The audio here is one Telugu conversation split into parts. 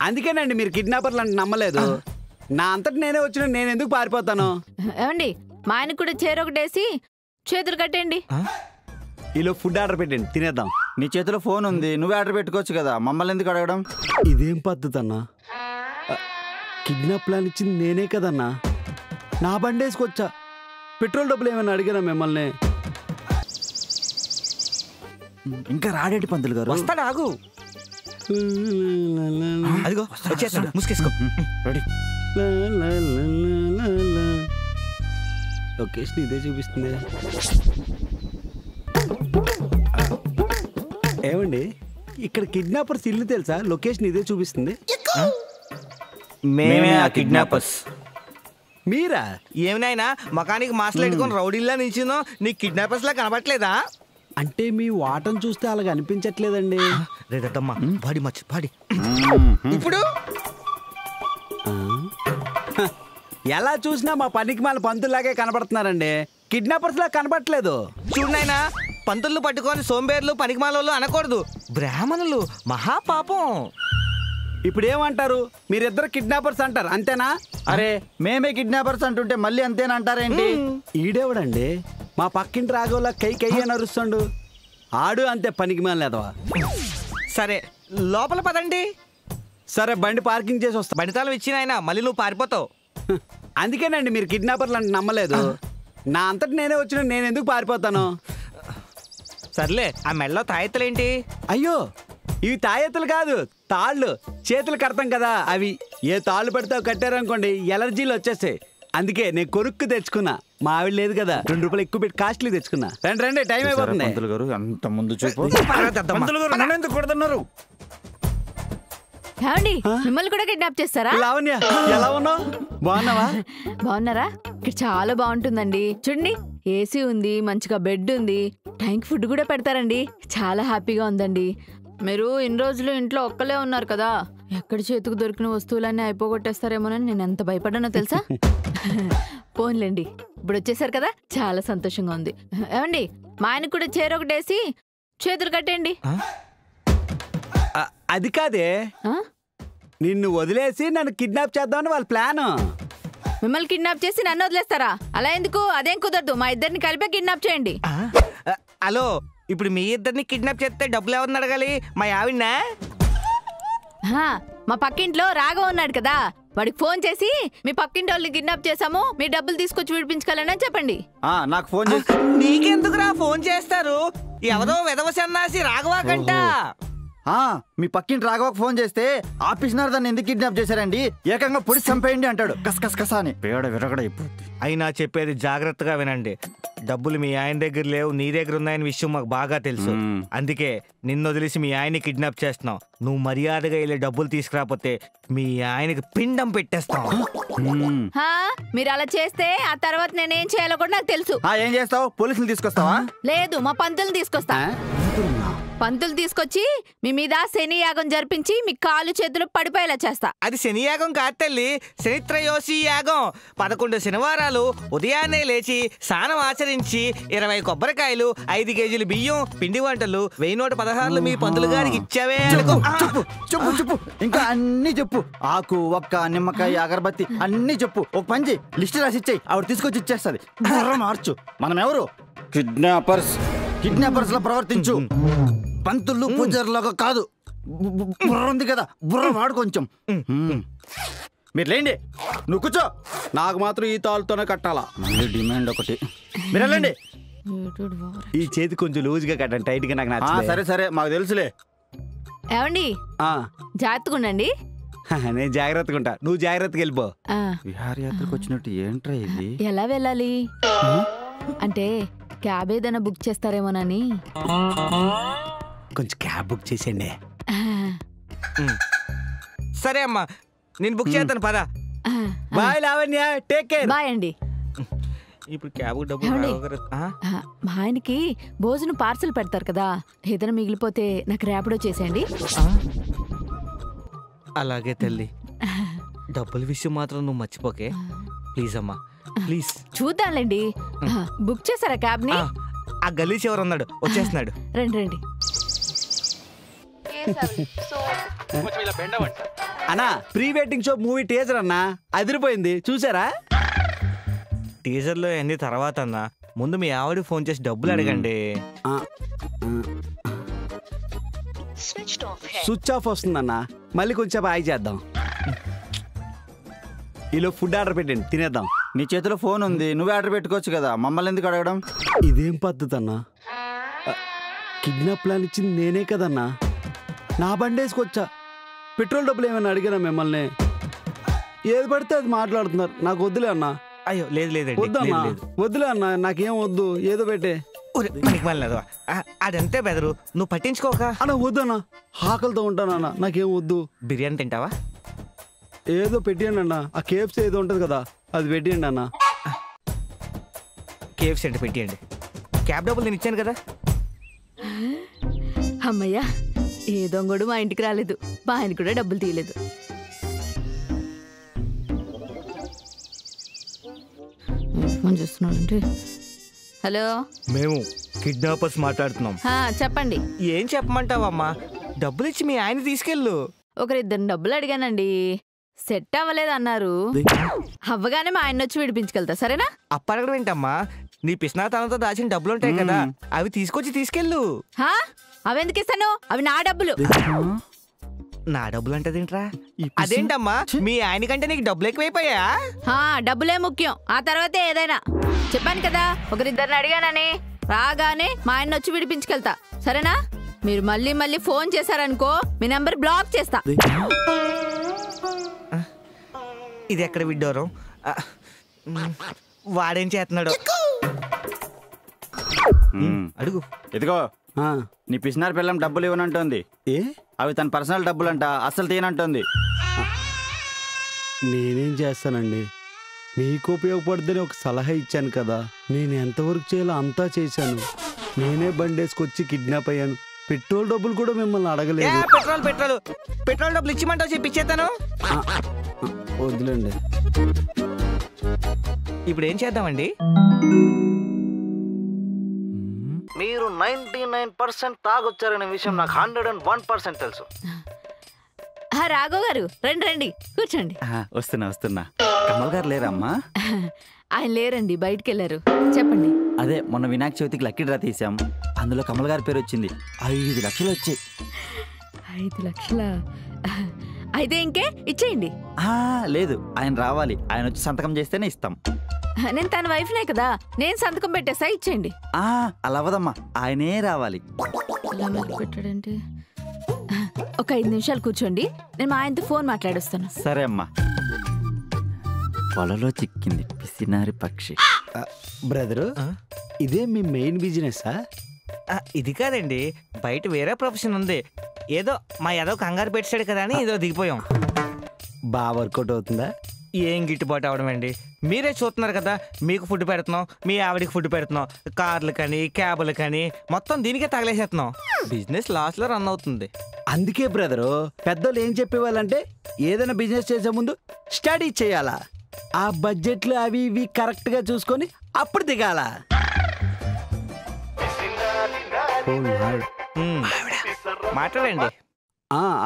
అందుకేనండి మీరు కిడ్నాపర్లు అంటే నమ్మలేదు. నా అంతటి నేనే వచ్చిన నేను ఎందుకు పారిపోతాను? ఏమండి మా ఆయన కూడా చేరొకటేసి చేతులు కట్టండి. ఈలో ఫుడ్ ఆర్డర్ పెట్టండి, తినేద్దాం. నీ చేతిలో ఫోన్ ఉంది, నువ్వే ఆర్డర్ పెట్టుకోవచ్చు కదా, మమ్మల్ని ఎందుకు అడగడం? ఇదేం పద్ధతి అన్నా? కిడ్నాప్ ప్లాన్ ఇచ్చింది నేనే కదన్నా. నా బండి వేసుకొచ్చా. పెట్రోల్ డబ్బులు ఏమైనా అడిగానా మిమ్మల్ని? ఇంకా రాడేటి పంతులు గారు. వస్తాడు, ఆగు. అదిగో వచ్చేస్తాడు, ముసుకేసుకో. రెడీ. లొకేషన్ ఇదే చూపిస్తుంది. ఏమండి ఇక్కడ కిడ్నాపర్స్ ఇల్లు తెలుసా? లొకేషన్ ఇదే చూపిస్తుంది. మేమే ఆ కిడ్నాపర్స్. మీరా? ఏమినైనా మకానికి మాస్లు పెట్టుకొని రౌడీల్లా నిల్చునో నీకు కిడ్నాపర్స్ లా కనబట్లేదా? అంటే మీ వాటం చూస్తే అలాగ అనిపించట్లేదండి. రేదమ్మా బాడీ మర్చి బాడీ. ఇప్పుడు ఎలా చూసినా మా పనికి మాల పంతుల్లాగే కనబడుతున్నారండి, కిడ్నాపర్స్ లా కనబడట్లేదు. చూడనైనా పంతులు పట్టుకొని సోంబేర్లు పనికిమాలోళ్ళు అనకూడదు, బ్రాహ్మణులు మహాపాపం. ఇప్పుడు ఏమంటారు? మీరిద్దరు కిడ్నాపర్స్ అంటారు అంతేనా? అరే మేమే కిడ్నాపర్స్ అంటుంటే మళ్ళీ అంతేనంటారేంటి? ఈడేవడండి మా పక్కింటి రాఘవులా కై కై అని అరుస్తుండు. ఆడు అంతే పనికి మాలేదవా. సరే లోపల పదండి. సరే బండి పార్కింగ్ చేసి వస్తా. బండి తాళం ఇచ్చినాయన మళ్ళీ నువ్వు పారిపోతావు. అందుకేనండి మీరు కిడ్నాపర్లు అంటే నమ్మలేదు. నా అంతటి నేనే వచ్చిన నేను ఎందుకు పారిపోతాను? సర్లే ఆ మెడలో తాయెత్తులేంటి? అయ్యో ఇవి తాయెత్తులు కాదు, తాళ్ళు. చేతులు కడతాం కదా అవి. ఏ తాళ్ళు పెడితే కట్టారనుకోండి ఎలర్జీలు వచ్చేస్తాయి. అందుకే నేను కొనుక్కు తెచ్చుకున్నా. మా ఆవిడ లేదు కదా, 2 రూపాయలు ఎక్కువ పెట్టి కాస్ట్లీ తెచ్చుకున్నా. రండి రండి, టైం అయిపోతుంది. పంతులు గారు అంత ముందు చూపు. పంతులు గారు నన్ను ఎందుకు కొడుతున్నారు? ఏమండి మిమ్మల్ని కూడా కిడ్నాప్ చేస్తారా? లావణ్య ఎలా ఉన్నావు? బాగున్నావా? బాగున్నారా? ఇక్కడ చాలా బాగుంటుందండి. చూడండి ఏసీ ఉంది, మంచిగా బెడ్ ఉంది, టైంకి ఫుడ్ కూడా పెడతారండి. చాలా హ్యాపీగా ఉందండి. మీరు ఇన్ని రోజులు ఇంట్లో ఒక్కలే ఉన్నారు కదా, ఎక్కడ చేతికి దొరికిన వస్తువులన్నీ అయిపోగొట్టేస్తారేమోనని నేను ఎంత భయపడ్డానో తెలుసా? పోన్లేండి, ఇప్పుడు వచ్చేసారు కదా, చాలా సంతోషంగా ఉంది. ఏమండి మా ఆయన కూడా చేరొకటేసి చేతులు కట్టండి. అది కాదే, నిన్ను వదిలేసి నన్ను కిడ్నాప్ చేద్దామని వాళ్ళ ప్లాన్. మిమ్మల్ని కిడ్నాప్ చేసి నన్ను వదిలేస్తారా? అలా ఎందుకు? అదేం కుదరదు. మా ఇద్దరిని కలిపే కిడ్నాప్ చేయండి. హలో, ఇప్పుడు మీ ఇద్దరిని కిడ్నాప్ చేస్తే డబ్బులు ఎవరిని అడగాలి? మా ఆవిడనా? మా పక్కింట్లో రాఘవ ఉన్నాడు కదా, వాడికి ఫోన్ చేసి మీ పక్కింటి వాళ్ళని కిడ్నాప్ చేసాము, మీ డబ్బులు తీసుకొచ్చి విడిపించుకోవాలని చెప్పండి. నాకు ఫోన్ చేసి. నీకెందుకురా ఫోన్ చేస్తారు? ఎవరో విధవ సన్నాసి రాఘవా కంట. మీ పక్కింటి రాఘవకు ఫోన్ చేస్తే ఆఫీసర్ దాన్ని ఎందుకు కిడ్నాప్ చేశారండి, ఏకంగా పొడి చంపేయండి అంటాడు. కసకస అని పేడ విరగడ అయిపోద్ది. అయినా చెప్పేది జాగ్రత్తగా వినండి. డబ్బులు మీ ఆయన దగ్గర లేవు, నీ దగ్గర ఉన్నాయని విషయం మాకు బాగా తెలుసు. అందుకే నిన్ను వదిలేసి మీ ఆయన్ని కిడ్నాప్ చేస్తున్నావు. నువ్వు మర్యాదగా వెళ్ళి డబ్బులు తీసుకురాకపోతే మీ ఆయనకి పిండం పెట్టేస్తాం. మీరు అలా చేస్తే ఆ తర్వాత నేనేం చేయాలో కూడా నాకు తెలుసు. ఏం చేస్తావు? పోలీసులు తీసుకొస్తావా? లేదు, మా పంతులు తీసుకొస్తా. పంతులు తీసుకొచ్చి మీ మీద శని యాగం జరిపించి మీ కాలు చేతులు పడిపోయేలా చేస్తా. అది శని యాగం కాదు తల్లి, శనిత్రయోషి యాగం. 11 శనివారాలు ఉదయాన్నే లేచి స్నానం ఆచరించి 20 కొబ్బరికాయలు, 5 కేజీలు బియ్యం, పిండి వంటలు, 1016 మీ పంతులు గారికి ఇచ్చావే. చెప్పు చెప్పు, ఇంకా అన్ని చెప్పు. ఆకు, ఒక్క, నిమ్మకాయ, అగరబత్తి అన్ని చెప్పు. ఒక పంచి లిస్ట్ రాసి ఇచ్చాయి, ఆవిడ తీసుకొచ్చి ఇచ్చేస్తుంది. మార్చు. మనం ఎవరు? కిడ్నాపర్స్. కిడ్నాపర్స్ లా ప్రవర్తించు. పంతులు పూజారులాగా కాదు. బుర్ర ఉంది కదా, బుర్ర వాడు కొంచెం. మీరు లేండి, నువ్వు కూర్చో. నాకు మాత్రం ఈ తాళ్ళతోనే కట్టాలా? డిమాండ్ ఒకటి. మీరు వెళ్ళండి. ఈ చేతి కొంచెం లూజ్గా కట్టండి, టైట్ గా నాకు నచ్చలేదు. సరే సరే, మాకు తెలుసులే. ఏమండి జాగ్రత్తగా ఉండండి. నేను జాగ్రత్తగా ఉంటా, నువ్వు జాగ్రత్తగా వెళ్ళిపో. విహారయాత్రకు వచ్చినట్టు ఏంట్రా ఇది? ఎలా వెళ్ళాలి అంటే క్యాబ్ ఏదైనా బుక్ చేస్తారేమోనని. కొంచెం క్యాబ్ బుక్ చేసేయండి. సరే అమ్మా, నేను బుక్ చేస్తాను, పదా. Bye Lavanya, take care. Bye అండి. ఇప్పుడు క్యాబ్ డబ్బులు మా ఆయనకి భోజనం పార్సల్ పెడతారు కదా, ఏదైనా మిగిలిపోతే నాకు ర్యాపిడో చేసేయండి. అలాగే తల్లి, డబ్బుల విషయం మాత్రం నువ్వు మర్చిపోకే ప్లీజ్ అమ్మా, ప్లీజ్. చూద్దాంలేండి. బుక్ చేశారా క్యాబ్ ని? ఆ గల్లీ చివర ఉన్నాడు, వచ్చేస్తున్నాడు. రండి రండి. అన్నా pre wedding show movie teaser అన్నా అదిరిపోయింది, చూసారా? టీజర్లో అన్ని తర్వాత అన్న, ముందు మీ ఆవిడ ఫోన్ చేసి డబ్బులు అడగండి. స్విచ్ ఆఫ్ వస్తుందన్నా, మళ్ళీ కొంచెం ఆగి చేద్దాం. ఈలో ఫుడ్ ఆర్డర్ పెట్టండి, తినేద్దాం. నీ చేతిలో ఫోన్ ఉంది, నువ్వే ఆర్డర్ పెట్టుకోవచ్చు కదా, మమ్మల్ని ఎందుకు అడగడం? ఇదేం పద్ధతి అన్నా? కిడ్నాప్ ప్లాన్ ఇచ్చింది నేనే కదన్నా. నా బండి వేసుకొచ్చా. పెట్రోల్ డబ్బులు ఏమైనా అడిగానా మిమ్మల్ని? ఏది పడితే అది మాట్లాడుతున్నారు. నాకు వద్దులే అన్నా. అయ్యో లేదు లేదండి, వద్దన్నా, వద్దులే అన్నా, నాకేం వద్దు, ఏదో పెట్టే. అదంతే బెదరు, నువ్వు పట్టించుకోక. అన్నా వద్దన్నా, ఆకలితో ఉంటానన్నా, నాకేం వద్దు. బిర్యానీ తింటావా? ఏదో పెట్టియండి అన్న. ఆ కేఎఫ్సీ ఏదో ఉంటుంది కదా, అది పెట్టియండి అన్న. కేఎఫ్సీ అంటే పెట్టియండి. క్యాబ్ డబ్బులు నేను ఇచ్చాను కదా. అమ్మయ్యా, ఏ దొంగడు మా ఇంటికి రాలేదు, మా ఆయన కూడా డబ్బులు తీయలేదు. ఫోన్ చేస్తున్నాడంటే. హలో, మేము కిడ్నాపర్స్ మాట్లాడుతున్నాం. చెప్పండి. ఏం చెప్పమంటావమ్మా? డబ్బులు ఇచ్చి మీ ఆయన తీసుకెళ్ళు. ఒకరిద్దరు డబ్బులు అడిగానండి, సెట్ అవ్వలేదు అన్నారు. అవ్వగానే మా ఆయన వచ్చి విడిపించుకెళ్తా, సరేనా? అప్పడగడం ఏంటమ్మా? నీ పిస్నాతనంతో దాచిన డబ్బులు ఉంటాయి కదా, అవి తీసుకొచ్చి తీసుకెళ్ళు. అవెందుకు ఇస్తాను? అవి నా డబ్బులు. నా డబ్బులు అంటే ఏంట్రా? అదేంటమ్మా, మీ ఆయన కంటే నీకు డబ్బులు ఎక్కువైపోయా? డబ్బులే ముఖ్యం, ఆ తర్వాతే ఏదైనా. చెప్పాను కదా, ఒకరిద్దరిని అడిగానని. రాగానే మా ఆయన వచ్చి విడిపించుకెళ్తా, సరేనా? మీరు మళ్ళీ మళ్ళీ ఫోన్ చేశారనుకో, మీ నెంబర్ బ్లాక్ చేస్తా. ఇది ఎక్కడ విడ్డోరం? వాడేం చేస్తున్నాడు? అడుగు. ఇదిగో, నీ పిసినారి పిల్లం డబ్బులు ఇవ్వనంటుంది. అవి తన పర్సనల్ డబ్బులంట, అస్సలు తీయనంటుంది. నేనేం చేస్తానండి, మీకు ఉపయోగపడుతుందని ఒక సలహా ఇచ్చాను కదా. నేను ఎంతవరకు చేయాలో అంతా చేశాను. నేనే బండేసుకొచ్చి కిడ్నాప్ అయ్యాను. పెట్రోల్ డబ్బులు కూడా మిమ్మల్ని అడగలేదు. పెట్రోల్ డబ్బులు ఇచ్చిమంటావు, చెప్పిచ్చేస్తాను. వద్దులేండి. ఇప్పుడు ఏం చేద్దామండి? మీరు 99% తాగొచ్చారనే విషయం నాకు 101% తెలుసు. రాఘవ్ గారు, రండి రండి, కూర్చోండి. వస్తున్నా. కమల్ గారు లేరమ్మా? ఆయన లేరండి, బయటికి వెళ్ళారు. చెప్పండి. అదే మొన్న వినాయక చవితికి లక్కీ డ్రా తీసాం, అందులో కమల్ గారి పేరు వచ్చింది. 5 లక్షలు వచ్చాయి. 5 లక్షల? అయితే ఇంకే ఇచ్చేయండి. లేదు, ఆయన రావాలి. ఆయన వచ్చి సంతకం చేస్తేనే ఇస్తాం. నేను తన వైఫ్నే కదా, నేను సంతకం పెట్టేసా, ఇచ్చేయండి. అలా అవ్వదమ్మా, ఆయనే రావాలి. అలా మెల్లి పెట్టాడంటే. ఒక 5 నిమిషాలు కూర్చోండి, నేను మా ఆయనతో ఫోన్ మాట్లాడొస్తాను. సరే అమ్మా. పొలలో చిక్కింది పిసినారి పక్షి. బ్రదరు, ఇదే మీ మెయిన్ బిజినెస్సా? ఇది కాదండి, బయట వేరే ప్రొఫెషన్ ఉంది. ఏదో మా ఏదో కంగారు పెట్టాడు కదా అని ఏదో దిగిపోయాం. బాగా వర్కౌట్ అవుతుందా? ఏం గిట్టుబాటు అవడం అండి, మీరే చూస్తున్నారు కదా. మీకు ఫుడ్ పెడుతున్నాం, మీ ఆవిడికి ఫుడ్ పెడుతున్నాం, కార్లు కానీ క్యాబులు కానీ మొత్తం దీనికే తగలేసేస్తున్నాం. బిజినెస్ లాస్లో రన్ అవుతుంది. అందుకే బ్రదరు, పెద్దలు ఏం చెప్పేవాళ్ళంటే ఏదైనా బిజినెస్ చేసే ముందు స్టడీ చేయాలా, ఆ బడ్జెట్లు అవి ఇవి కరెక్ట్ గా చూసుకొని అప్పుడు దిగాల. మాట్లాడండి.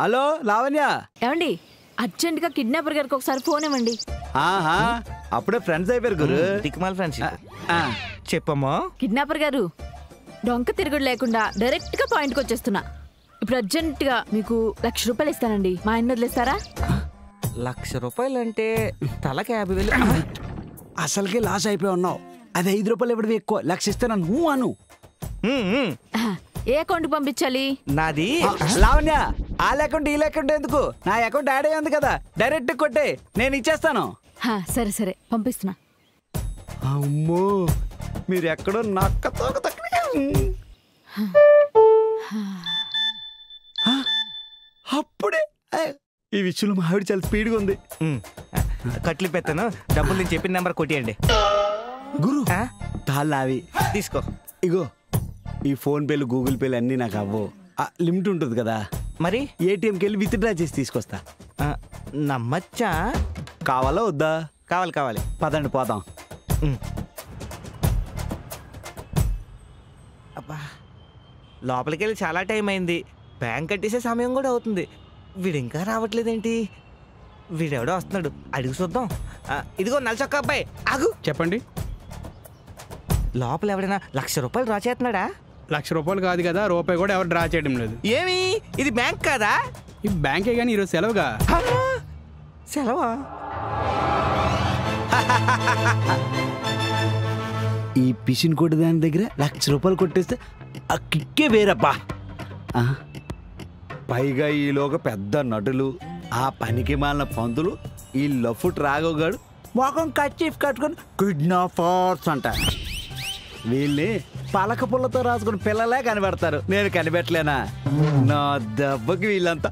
హలో లావణ్య. ఏమండి, అర్జెంట్ గా కిడ్నాపర్ గారికి ఒకసారి ఫోన్ ఇవ్వండి. అప్పుడే ఫ్రెండ్స్ అయిపోయారు గురు. దిక్మాల్ ఫ్రెండ్స్. చెప్పమ్మా. కిడ్నాపర్ గారు, డొంక తిరుగుడు లేకుండా డైరెక్ట్ గా పాయింట్కి వచ్చేస్తున్నా. ఇప్పుడు అర్జెంట్ గా మీకు 1,00,000 రూపాయలు ఇస్తానండి, మా ఆయన వదిలేస్తారా? 1,00,000 రూపాయలు అంటే తలకి 50,000. అసలుకే లాస్ అయిపోయి ఉన్నావు. అది 5 రూపాయలు ఇవ్వడం ఎక్కువ. 1,00,000 ఇస్తాను నువ్వు అను. ఏ అకౌంట్ పంపించాలి? నాది. లావణ్య, ఆ అకౌంట్ ఈ అకౌంట్ ఎందుకు? నా అకౌంట్ యాడ్ అయ్యింది కదా, డైరెక్ట్ కొట్టే, నేను ఇచ్చేస్తాను. సరే సరే, పంపిస్తున్నా. అమ్మో, మీరు ఎక్కడో నక్కతో అప్పుడే ఈ విషయంలో మా ఆవిడ చాలా స్పీడ్గా ఉంది. కట్లు పెత్తను, డబ్బులు నేను చెప్పిన నెంబర్ కొట్టియండి. గురు తాళ్ళవి తీసుకో. ఇగో, ఈ ఫోన్ పేలు గూగుల్ పేలు అన్నీ నాకు అవ్వవు. లిమిట్ ఉంటుంది కదా, మరి ఏటీఎంకి వెళ్ళి విత్డ్రా చేసి తీసుకొస్తా. నమ్మచ్చా? కావాలా వద్దా? కావాలి. పదండి పోదాం. అబ్బా, లోపలికి వెళ్ళి చాలా టైం అయింది. బ్యాంక్ కట్టేసే సమయం కూడా అవుతుంది. వీడు ఇంకా రావట్లేదేంటి? వీడెవడో వస్తున్నాడు, అడుగు చూద్దాం. ఇదిగో నలచొక్క అబ్బాయి, ఆగు. చెప్పండి. లోపల ఎవడైనా ₹1,00,000 డ్రా చేస్తున్నాడా? ₹1,00,000 కాదు కదా, రూపాయి కూడా ఎవరు డ్రా చేయడం లేదు. ఏమి ఇది బ్యాంక్ కాదా? ఈ బ్యాంకే కానీ ఈరోజు సెలవుగా. సెలవా? ఈ పిసిన్ కొట్టు దాని దగ్గర ₹1,00,000 కొట్టేస్తే ఆ కిక్కే వేరబ్బా. పైగా ఈలోగా పెద్ద నటులు, ఆ పనికి మాలిన పంతులు, ఈ లఫుట్ రాఘవగాడు మొఖం కచ్చీఫ్ కట్టుకొని కిడ్నాపర్స్ అంట. వీళ్ళని పలక పుల్లతో రాసుకుని పిల్లలే కనిపెడతారు. నేను కనిపెట్టలేనా? నా దెబ్బకి వీళ్ళంతా